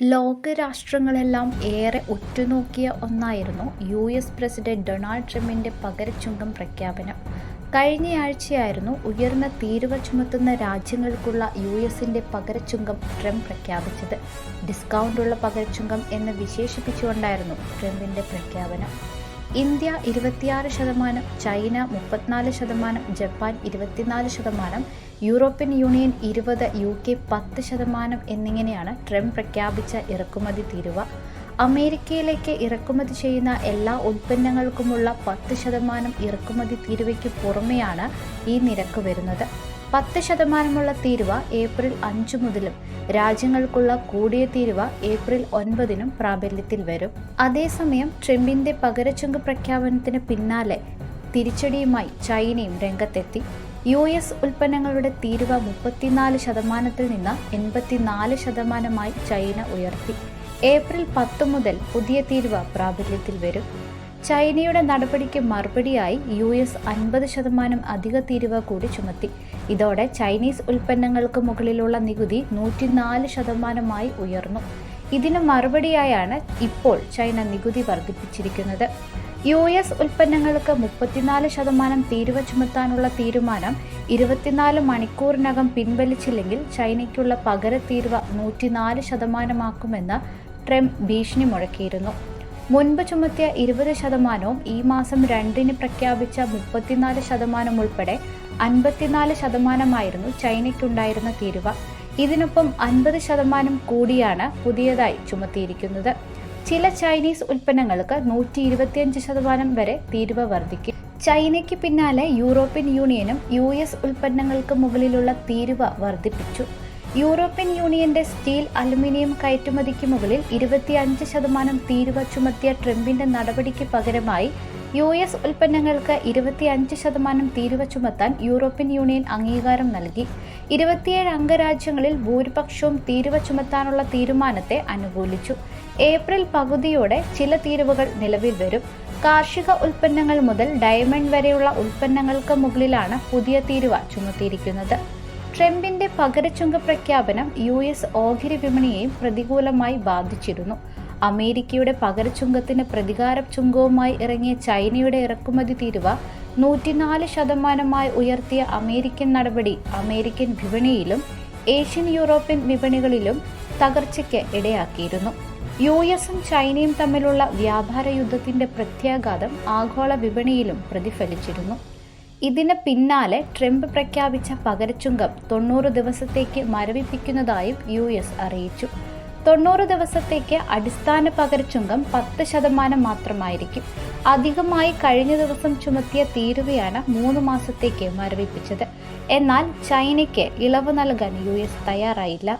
ലോകരാഷ്ട്രങ്ങളെല്ലാം ഏറെ ഉറ്റുനോക്കിയ ഒന്നായിരുന്നു US. President Donald ട്രംപിന്റെ പകരച്ചുങ്കം പ്രഖ്യാപനം. കഴിഞ്ഞയാഴ്ചയായിരുന്നു ഉയർന്ന തീരുവ ചുമത്തുന്ന രാജ്യങ്ങൾക്കുള്ള യു.എസിന്റെ പകരച്ചുങ്കം ട്രംപ് പ്രഖ്യാപിച്ചത്. ഡിസ്കൗണ്ടുള്ള പകരച്ചുങ്കം എന്ന് വിശേഷിപ്പിച്ചുകൊണ്ടായിരുന്നു ട്രംപിന്റെ പ്രഖ്യാപനം. India 26%, China 34%, Japan 24%, European union 20%, UK 10% എന്നിങ്ങനെയാണ് ട്രംപ് പ്രഖ്യാപിച്ച ഇറക്കുമതി തീരുവ. അമേരിക്കയിലേക്ക് ഇറക്കുമതി ചെയ്യുന്ന എല്ലാ ഉൽപ്പന്നങ്ങൾക്കുമുള്ള 10% ഇറക്കുമതി തീരുവയ്ക്ക് പുറമെയാണ് ഈ നിരക്ക് വരുന്നത്. 10% തീരുവ ഏപ്രിൽ 5 മുതലും രാജ്യങ്ങൾക്കുള്ള കൂടിയ തീരുവ ഏപ്രിൽ 9 പ്രാബല്യത്തിൽ വരും. അതേസമയം ട്രംപിന്റെ പകരച്ചുങ്ക പ്രഖ്യാപനത്തിന് പിന്നാലെ തിരിച്ചടിയുമായി ചൈനയും രംഗത്തെത്തി. US ഉൽപ്പന്നങ്ങളുടെ തീരുവ 34% നിന്ന് 84% ചൈന ഉയർത്തി. ഏപ്രിൽ 10 മുതൽ പുതിയ തീരുവ പ്രാബല്യത്തിൽ വരും. ചൈനയുടെ നടപടിക്ക് മറുപടിയായി US 50% അധിക തീരുവ കൂടി ചുമത്തി. ഇതോടെ ചൈനീസ് ഉൽപ്പന്നങ്ങൾക്ക് മുകളിലുള്ള നികുതി 104% ഉയർന്നു. ഇതിന് മറുപടിയായാണ് ഇപ്പോൾ ചൈന നികുതി വർദ്ധിപ്പിച്ചിരിക്കുന്നത്. US ഉൽപ്പന്നങ്ങൾക്ക് 34% തീരുവ ചുമത്താനുള്ള തീരുമാനം 24 മണിക്കൂറിനകം പിൻവലിച്ചില്ലെങ്കിൽ ചൈനയ്ക്കുള്ള പകര തീരുവ 104% ട്രംപ് ഭീഷണി മുഴക്കിയിരുന്നു. മുൻപ് ചുമത്തിയ 20%, ഈ മാസം 2 പ്രഖ്യാപിച്ച 34% ഉൾപ്പെടെ 54% ചൈനയ്ക്കുണ്ടായിരുന്ന തീരുവ. ഇതിനൊപ്പം 50% കൂടിയാണ് പുതിയതായി ചുമത്തിയിരിക്കുന്നത്. ചില ചൈനീസ് ഉൽപ്പന്നങ്ങൾക്ക് 125% വരെ തീരുവ വർദ്ധിക്കും. ചൈനയ്ക്ക് പിന്നാലെ യൂറോപ്യൻ യൂണിയനും US ഉൽപ്പന്നങ്ങൾക്ക് മുകളിലുള്ള തീരുവ വർദ്ധിപ്പിച്ചു. യൂറോപ്യൻ യൂണിയന്റെ സ്റ്റീൽ, അലുമിനിയം കയറ്റുമതിക്ക് മുകളിൽ 25% തീരുവ ചുമത്തിയ ട്രംപിന്റെ നടപടിക്ക് പകരമായി US ഉൽപ്പന്നങ്ങൾക്ക് 25% തീരുവ ചുമത്താൻ യൂറോപ്യൻ യൂണിയൻ അംഗീകാരം നൽകി. 27 അംഗരാജ്യങ്ങളിൽ ഭൂരിപക്ഷവും തീരുവ ചുമത്താനുള്ള തീരുമാനത്തെ അനുകൂലിച്ചു. ഏപ്രിൽ പകുതിയോടെ ചില തീരുവകൾ നിലവിൽ വരും. കാർഷിക ഉൽപ്പന്നങ്ങൾ മുതൽ ഡയമണ്ട് വരെയുള്ള ഉൽപ്പന്നങ്ങൾക്ക് മുകളിലാണ് പുതിയ തീരുവ ചുമത്തിയിരിക്കുന്നത്. ട്രംപിന്റെ പകരച്ചുങ്ക പ്രഖ്യാപനം US ഓഹരി വിപണിയെയും പ്രതികൂലമായി ബാധിച്ചിരുന്നു. അമേരിക്കയുടെ പകരച്ചുങ്കത്തിന് പ്രതികാര ചുങ്കവുമായി ഇറങ്ങിയ ചൈനയുടെ ഇറക്കുമതി തീരുവ 104% ഉയർത്തിയ അമേരിക്കൻ നടപടി അമേരിക്കൻ വിപണിയിലും ഏഷ്യൻ, യൂറോപ്യൻ വിപണികളിലും തകർച്ചയ്ക്ക് ഇടയാക്കിയിരുന്നു. US-ഉം ചൈനയും തമ്മിലുള്ള വ്യാപാര യുദ്ധത്തിന്റെ പ്രത്യാഘാതം ആഗോള വിപണിയിലും പ്രതിഫലിച്ചിരുന്നു. ഇതിന് പിന്നാലെ ട്രംപ് പ്രഖ്യാപിച്ച പകരച്ചുങ്കം 90 ദിവസത്തേക്ക് മരവിപ്പിക്കുന്നതായും US അറിയിച്ചു. 90 ദിവസത്തേക്ക് അടിസ്ഥാന പകരച്ചുങ്കം 10% മാത്രമായിരിക്കും. അധികമായി കഴിഞ്ഞ ദിവസം ചുമത്തിയ തീരുവയാണ് 3 മാസത്തേക്ക് മരവിപ്പിച്ചത്. എന്നാൽ ചൈനയ്ക്ക് ഇളവ് നൽകാൻ US തയ്യാറായില്ല.